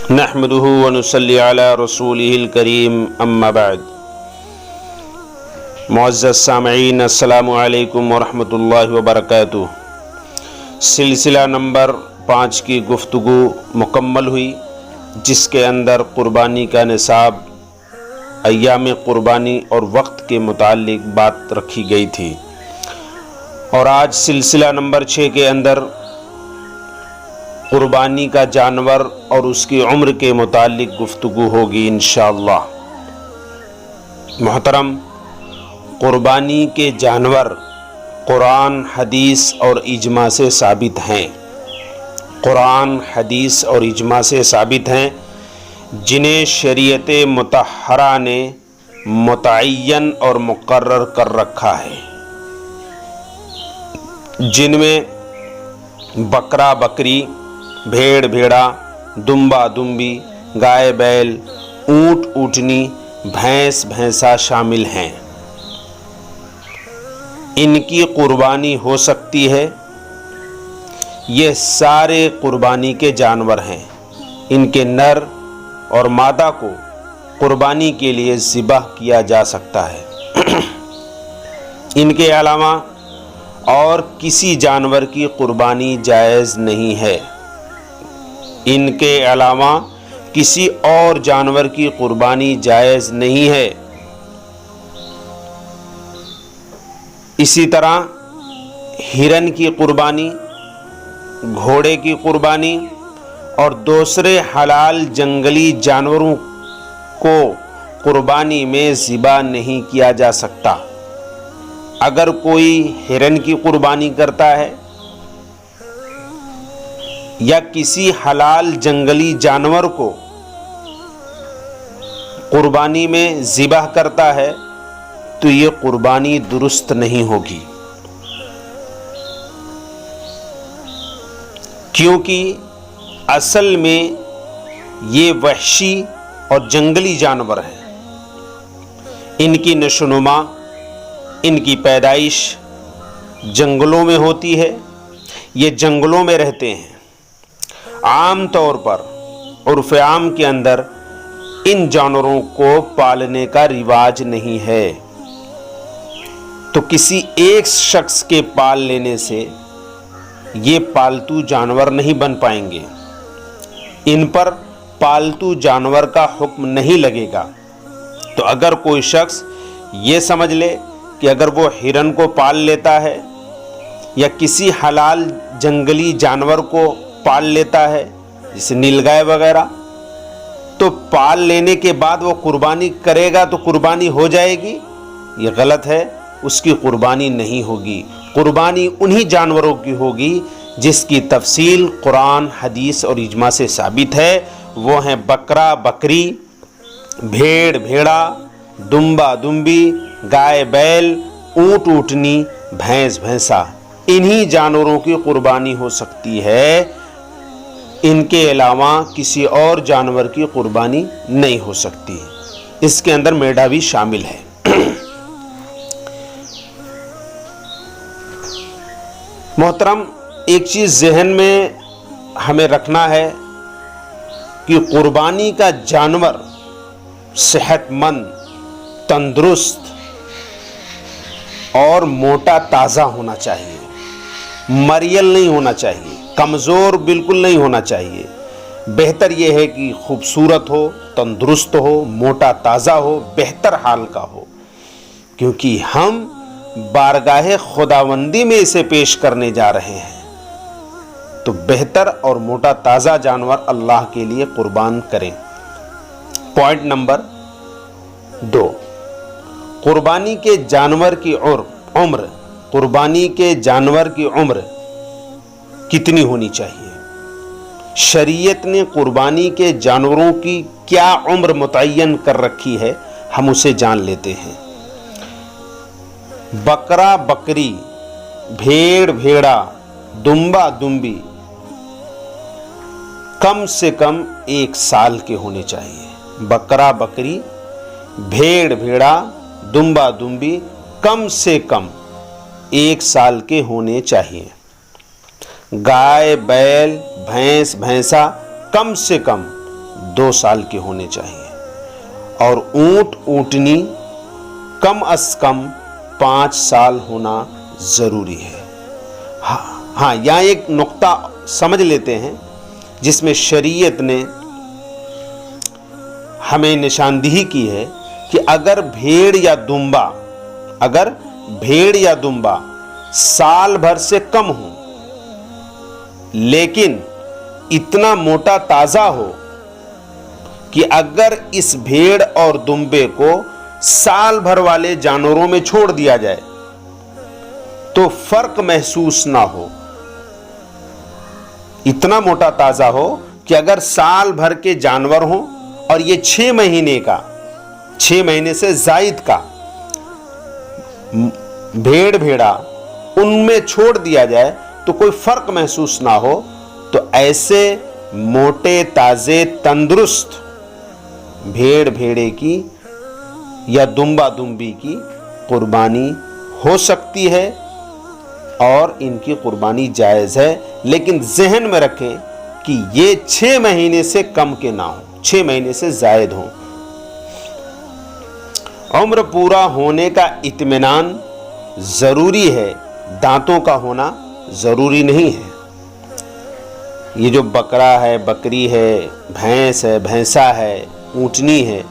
نحمده ونصلي على رسوله الكريم اما بعد۔ معزز سامعین، السلام علیکم ورحمۃ اللہ وبرکاتہ۔ سلسلہ نمبر 5 کی گفتگو مکمل ہوئی، جس کے اندر قربانی کا نصاب، ایام قربانی اور وقت کے متعلق بات رکھی گئی تھی، اور آج سلسلہ نمبر 6 کے اندر قربانی کا جانور اور اس کی عمر کے متعلق گفتگو ہوگی انشاءاللہ۔ محترم، قربانی کے جانور قرآن، حدیث اور اجماع سے ثابت ہیں۔ قرآن، حدیث اور اجماع سے ثابت ہیں، جنہیں شریعت مطہرہ نے متعین اور مقرر کر رکھا ہے، جن میں بکرا بکری، بھیڑ بھیڑا، دمبا دمبی، گائے بیل، اونٹ اونٹنی، بھینس بھینسا شامل ہیں۔ ان کی قربانی ہو سکتی ہے۔ یہ سارے قربانی کے جانور ہیں۔ ان کے نر اور مادہ کو قربانی کے لیے ذبح کیا جا سکتا ہے۔ ان کے علاوہ اور کسی جانور کی قربانی جائز نہیں ہے۔ ان کے علاوہ کسی اور جانور کی قربانی جائز نہیں ہے۔ اسی طرح ہرن کی قربانی، گھوڑے کی قربانی اور دوسرے حلال جنگلی جانوروں کو قربانی میں ذبح نہیں کیا جا سکتا۔ اگر کوئی ہرن کی قربانی کرتا ہے یا کسی حلال جنگلی جانور کو قربانی میں ذبح کرتا ہے تو یہ قربانی درست نہیں ہوگی، کیونکہ اصل میں یہ وحشی اور جنگلی جانور ہیں۔ ان کی نشو و نما، ان کی پیدائش جنگلوں میں ہوتی ہے۔ یہ جنگلوں میں رہتے ہیں۔ عام طور پر عرف عام کے اندر ان جانوروں کو پالنے کا رواج نہیں ہے، تو کسی ایک شخص کے پال لینے سے یہ پالتو جانور نہیں بن پائیں گے۔ ان پر پالتو جانور کا حکم نہیں لگے گا۔ تو اگر کوئی شخص یہ سمجھ لے کہ اگر وہ ہرن کو پال لیتا ہے یا کسی حلال جنگلی جانور کو پال لیتا ہے، جیسے نیلگائے وغیرہ، تو پال لینے کے بعد وہ قربانی کرے گا تو قربانی ہو جائے گی، یہ غلط ہے۔ اس کی قربانی نہیں ہوگی۔ قربانی انہی جانوروں کی ہوگی جس کی تفصیل قرآن، حدیث اور اجماع سے ثابت ہے۔ وہ ہیں بکرا بکری، بھیڑ بھیڑا، دمبا دمبی، گائے بیل، اونٹ اونٹنی، بھینس بھینسا۔ انہی جانوروں کی قربانی ہو سکتی ہے۔ ان کے علاوہ کسی اور جانور کی قربانی نہیں ہو سکتی۔ اس کے اندر میڑا بھی شامل ہے۔ محترم، ایک چیز ذہن میں ہمیں رکھنا ہے کہ قربانی کا جانور صحت مند، تندرست اور موٹا تازہ ہونا چاہیے، مریل نہیں ہونا چاہیے، کمزور بالکل نہیں ہونا چاہیے۔ بہتر یہ ہے کہ خوبصورت ہو، تندرست ہو، موٹا تازہ ہو، بہتر حال کا ہو، کیونکہ ہم بارگاہ خداوندی میں اسے پیش کرنے جا رہے ہیں۔ تو بہتر اور موٹا تازہ جانور اللہ کے لیے قربان کریں۔ پوائنٹ نمبر 2، قربانی کے جانور کی عمر۔ قربانی کے جانور کی عمر کتنی ہونی چاہیے؟ شریعت نے قربانی کے جانوروں کی کیا عمر متعین کر رکھی ہے، ہم اسے جان لیتے ہیں۔ بکرا بکری، بھیڑ بھیڑا، دمبا دمبی کم سے کم 1 سال کے ہونے چاہیے۔ بکرا بکری، بھیڑ بھیڑا، دمبا دمبی کم سے کم 1 سال کے ہونے چاہیے۔ گائے بیل، بھینس بھینسا کم سے کم 2 سال کے ہونے چاہیے اور اونٹ اونٹنی کم از کم 5 سال ہونا ضروری ہے۔ ہاں یہاں ایک نقطہ سمجھ لیتے ہیں جس میں شریعت نے ہمیں نشاندہی کی ہے کہ اگر بھیڑ یا دمبا سال بھر سے کم ہو لیکن اتنا موٹا تازہ ہو کہ اگر اس بھیڑ اور دمبے کو سال بھر والے جانوروں میں چھوڑ دیا جائے تو فرق محسوس نہ ہو، اتنا موٹا تازہ ہو کہ اگر سال بھر کے جانور ہوں اور یہ 6 مہینے سے زائد کا بھیڑا ان میں چھوڑ دیا جائے تو کوئی فرق محسوس نہ ہو، تو ایسے موٹے تازے تندرست بھیڑے کی یا دمبا دمبی کی قربانی ہو سکتی ہے اور ان کی قربانی جائز ہے، لیکن ذہن میں رکھیں کہ یہ 6 مہینے سے کم کے نہ ہوں، 6 مہینے سے زائد ہوں۔ عمر پورا ہونے کا اطمینان ضروری ہے، دانتوں کا ہونا ضروری نہیں ہے۔ یہ جو بکرا ہے، بکری ہے، بھینس ہے، بھینسا ہے، اونٹنی ہے،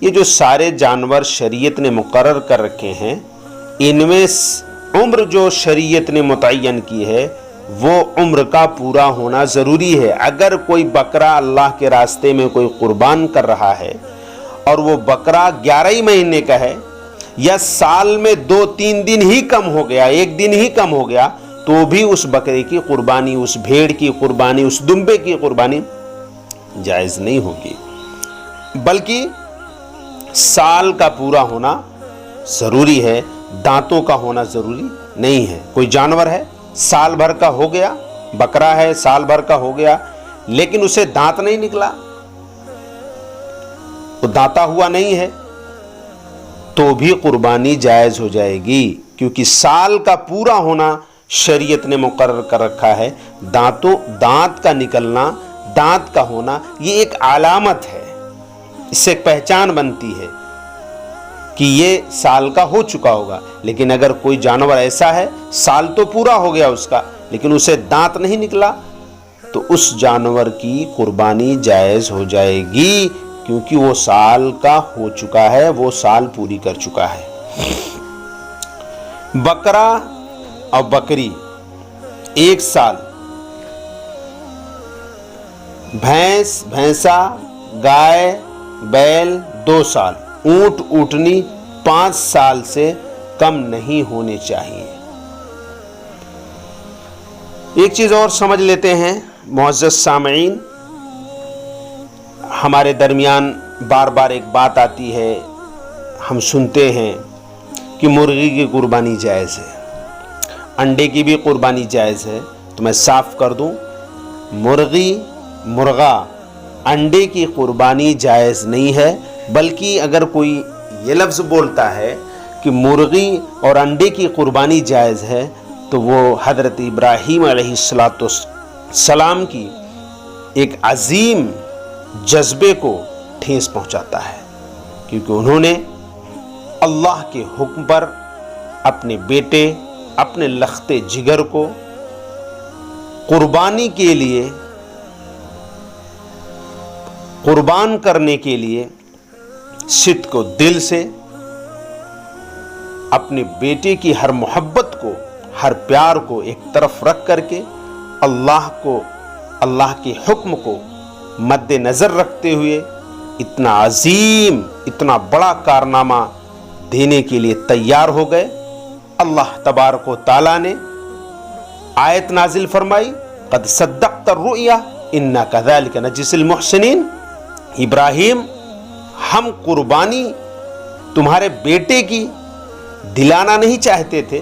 یہ جو سارے جانور شریعت نے مقرر کر رکھے ہیں، ان میں عمر جو شریعت نے متعین کی ہے وہ عمر کا پورا ہونا ضروری ہے۔ اگر کوئی بکرا اللہ کے راستے میں کوئی قربان کر رہا ہے اور وہ بکرا 11 مہینے کا ہے یا سال میں 2-3 دن ہی کم ہو گیا، 1 دن ہی کم ہو گیا، تو بھی اس بکرے کی قربانی، اس بھیڑ کی قربانی، اس دمبے کی قربانی جائز نہیں ہوگی، بلکہ سال کا پورا ہونا ضروری ہے، دانتوں کا ہونا ضروری نہیں ہے۔ کوئی جانور ہے سال بھر کا ہو گیا، بکرا ہے سال بھر کا ہو گیا لیکن اسے دانت نہیں نکلا، وہ دانتا ہوا نہیں ہے، تو بھی قربانی جائز ہو جائے گی، کیونکہ سال کا پورا ہونا شریعت نے مقرر کر رکھا ہے۔ دانت کا نکلنا، دانت کا ہونا یہ ایک علامت ہے، اس سے ایک پہچان بنتی ہے کہ یہ سال کا ہو چکا ہوگا۔ لیکن اگر کوئی جانور ایسا ہے سال تو پورا ہو گیا اس کا لیکن اسے دانت نہیں نکلا، تو اس جانور کی قربانی جائز ہو جائے گی، کیونکہ وہ سال کا ہو چکا ہے، وہ سال پوری کر چکا ہے۔ بکرا اور بکری 1 سال، بھینسا گائے بیل 2 سال، اونٹ اونٹنی 5 سال سے کم نہیں ہونے چاہیے۔ ایک چیز اور سمجھ لیتے ہیں معزز سامعین، ہمارے درمیان بار بار ایک بات آتی ہے، ہم سنتے ہیں کہ مرغی کی قربانی جائز ہے، انڈے کی بھی قربانی جائز ہے۔ تو میں صاف کر دوں، مرغا انڈے کی قربانی جائز نہیں ہے، بلکہ اگر کوئی یہ لفظ بولتا ہے کہ مرغی اور انڈے کی قربانی جائز ہے تو وہ حضرت ابراہیم علیہ السلام کی ایک عظیم جذبے کو ٹھیس پہنچاتا ہے، کیونکہ انہوں نے اللہ کے حکم پر اپنے بیٹے، اپنے لختے جگر کو قربانی کے لیے، قربان کرنے کے لیے صدق کو دل سے، اپنے بیٹے کی ہر محبت کو، ہر پیار کو ایک طرف رکھ کر کے اللہ کے حکم کو مد نظر رکھتے ہوئے اتنا عظیم، اتنا بڑا کارنامہ دینے کے لیے تیار ہو گئے۔ اللہ تبارک و تعالیٰ نے آیت نازل فرمائی، قد صدقت الرؤیا انا کذالک نجزی المحسنین، ابراہیم ہم قربانی تمہارے بیٹے کی دلانا نہیں چاہتے تھے،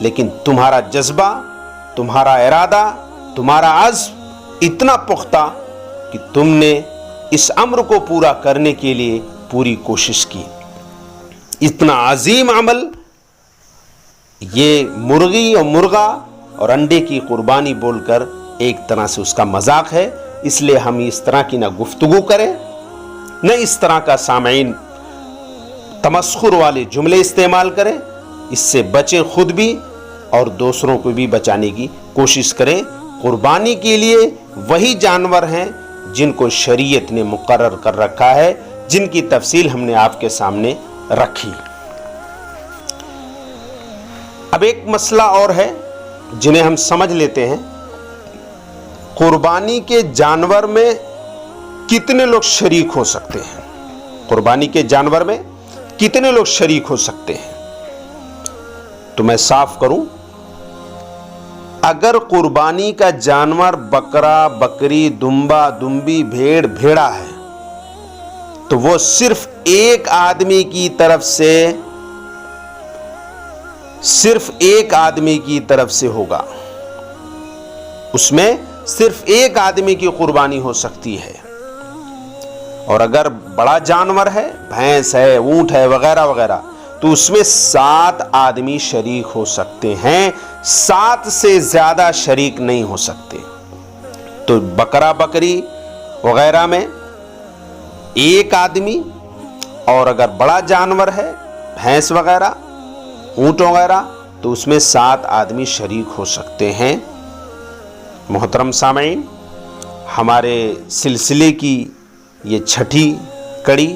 لیکن تمہارا جذبہ، تمہارا ارادہ، تمہارا عزم اتنا پختہ کہ تم نے اس امر کو پورا کرنے کے لیے پوری کوشش کی۔ اتنا عظیم عمل، یہ مرغی اور مرغا اور انڈے کی قربانی بول کر ایک طرح سے اس کا مذاق ہے، اس لیے ہم اس طرح کی نہ گفتگو کریں، نہ اس طرح کا سامعین تمسخر والے جملے استعمال کریں۔ اس سے بچیں خود بھی اور دوسروں کو بھی بچانے کی کوشش کریں۔ قربانی کے لیے وہی جانور ہیں جن کو شریعت نے مقرر کر رکھا ہے، جن کی تفصیل ہم نے آپ کے سامنے رکھی۔ اب ایک مسئلہ اور ہے جنہیں ہم سمجھ لیتے ہیں۔ قربانی کے جانور میں کتنے لوگ شریک ہو سکتے ہیں؟ قربانی کے جانور میں کتنے لوگ شریک ہو سکتے ہیں؟ تو میں صاف کروں، اگر قربانی کا جانور بکرا، بکری، دمبا، دمبی، بھیڑ، بھیڑا ہے تو وہ صرف ایک آدمی کی طرف سے ہوگا، اس میں صرف ایک آدمی کی قربانی ہو سکتی ہے۔ اور اگر بڑا جانور ہے، بھینس ہے، اونٹ ہے، وغیرہ وغیرہ، تو اس میں 7 آدمی شریک ہو سکتے ہیں، 7 سے زیادہ شریک نہیں ہو سکتے۔ تو بکرا، بکری وغیرہ میں ایک آدمی، اور اگر بڑا جانور ہے، بھینس وغیرہ، اونٹ وغیرہ، تو اس میں 7 آدمی شریک ہو سکتے ہیں۔ محترم سامعین، ہمارے سلسلے کی یہ 6ٹھی کڑی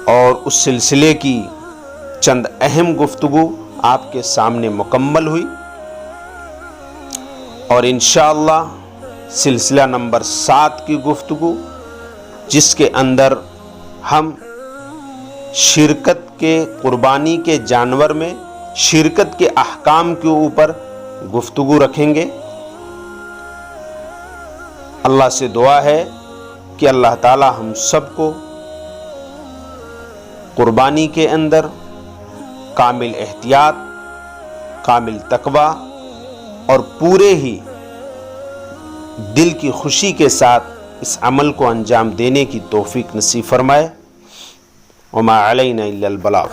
اور اس سلسلے کی چند اہم گفتگو آپ کے سامنے مکمل ہوئی، اور انشاءاللہ سلسلہ نمبر 7 کی گفتگو، جس کے اندر ہم شرکت کے قربانی کے جانور میں شرکت کے احکام کے اوپر گفتگو رکھیں گے۔ اللہ سے دعا ہے کہ اللہ تعالی ہم سب کو قربانی کے اندر کامل احتیاط، کامل تقوی اور پورے ہی دل کی خوشی کے ساتھ اس عمل کو انجام دینے کی توفیق نصیب فرمائے۔ وما علینا الا البلاغ۔